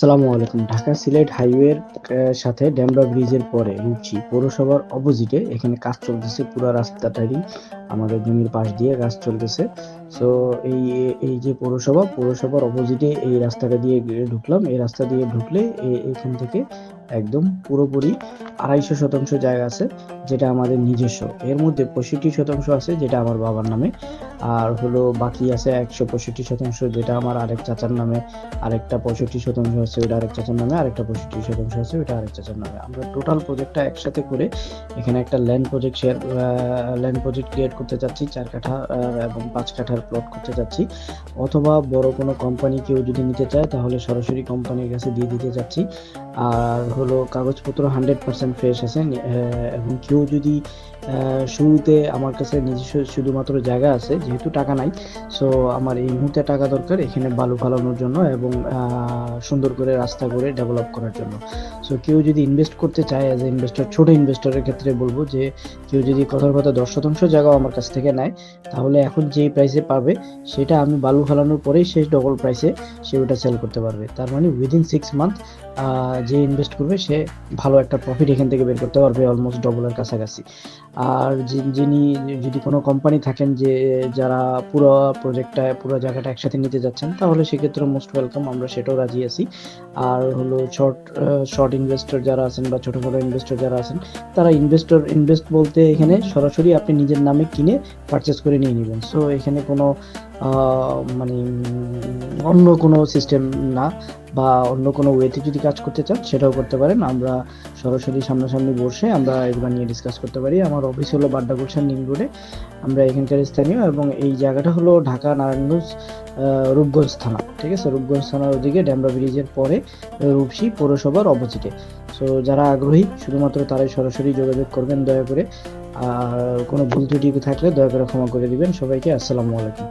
আসসালামু আলাইকুম। ঢাকা-সিলেট হাইওয়ের সাথে ডেমরা ব্রিজের পরে রূপসী পৌরসভার অপোজিটে এখানে কাজ চলতেছে। পুরা রাস্তাটারই আমাদের জমির পাশ দিয়ে কাজ চলতেছে। সো এই এই যে পৌরসভার অপোজিটে এই রাস্তাটা দিয়ে ঢুকলাম। এই রাস্তা দিয়ে ঢুকলে এখান থেকে একদম পুরোপুরি ২৫০ শতাংশ জায়গা আছে যেটা আমাদের নিজস্ব। এর মধ্যে ৬৫ শতাংশ আছে যেটা আমার বাবার নামে। আর হলো বাকি আছে ১৬৫ শতাংশ যেটা আমার আরেক চাচার নামে। আরেকটা ৬৫ শতাংশ আছে ওটা আরেক চাচার নামে, আরেকটা ৬৫ শতাংশ আছে ওটা আরেক চাচার নামে। আমরা টোটাল প্রজেক্টটা একসাথে করে এখানে একটা ল্যান্ড প্রজেক্ট ক্রিয়েট করতে চাচ্ছি। ৪ কাঠা এবং ৫ কাঠার প্লট করতে চাচ্ছি। অথবা বড় কোনো কোম্পানি কেউ যদি নিতে চায় তাহলে সরাসরি কোম্পানির কাছে দিয়ে দিতে চাচ্ছি। আর হলো কাগজপত্র 100% ফ্রেশ আছে। এবং কেউ যদি শুরুতে আমার কাছে নিজস্ব শুধুমাত্র জায়গা আছে, যেহেতু টাকা নাই, সো আমার এই মুহূর্তে টাকা দরকার এখানে বালু ফালানোর জন্য এবং সুন্দর করে রাস্তা করে ডেভেলপ করার জন্য। সো কেউ যদি ইনভেস্ট করতে চায় অ্যাজ এ ইনভেস্টর, ছোট ইনভেস্টরের ক্ষেত্রে বলবো যে কেউ যদি কথার কথা ১০% জায়গাও আমার কাছ থেকে নেয় তাহলে এখন যেই প্রাইসে পাবে সেটা আমি বালু ফালানোর পরেই শেষ ডবল প্রাইসে সে ওটা সেল করতে পারবে। তার মানে উইদিন 6 মান্থ যে ইনভেস্ট করবে সে ভালো একটা প্রফিট এখান থেকে বের করতে পারবে, অলমোস্ট ডবলের কাছাকাছি। আর যিনি যদি কোনো কোম্পানি থাকেন যে যারা পুরো জায়গাটা একসাথে নিতে যাচ্ছেন তাহলে সেক্ষেত্রে মোস্ট ওয়েলকাম, আমরা সেটাও রাজি আছি। আর হলো শর্ট ইনভেস্টর যারা আছেন বা ছোটখাটো ইনভেস্টর যারা আছেন তারা ইনভেস্ট বলতে এখানে সরাসরি আপনি নিজের নামে কিনে পারচেজ করে নিয়ে নিবেন। সো এখানে কোনো মানে অন্য কোনো সিস্টেম না, বা অন্য কোনো ওয়েতে যদি কাজ করতে চান সেটাও করতে পারেন। আমরা সরাসরি সামনাসামনি বসে আমরা এগুলো নিয়ে ডিসকাস করতে পারি। আমার অফিস হলো বাড্ডা গুলশান লিংক রোডে। আমরা এখানকার স্থানীয় এবং এই জায়গাটা হলো ঢাকা নারায়ণগঞ্জ রূপগঞ্জ থানা। ঠিক আছে? রূপগঞ্জ থানার ওদিকে ডেমরা ব্রিজের পরে রূপসী পৌরসভার অপোজিটে। সো যারা আগ্রহী শুধুমাত্র তারাই সরাসরি যোগাযোগ করবেন দয়া করে। আর কোনো ভুল ত্রুটি থাকলে দয়া করে ক্ষমা করে দিবেন। সবাইকে আসসালামু আলাইকুম।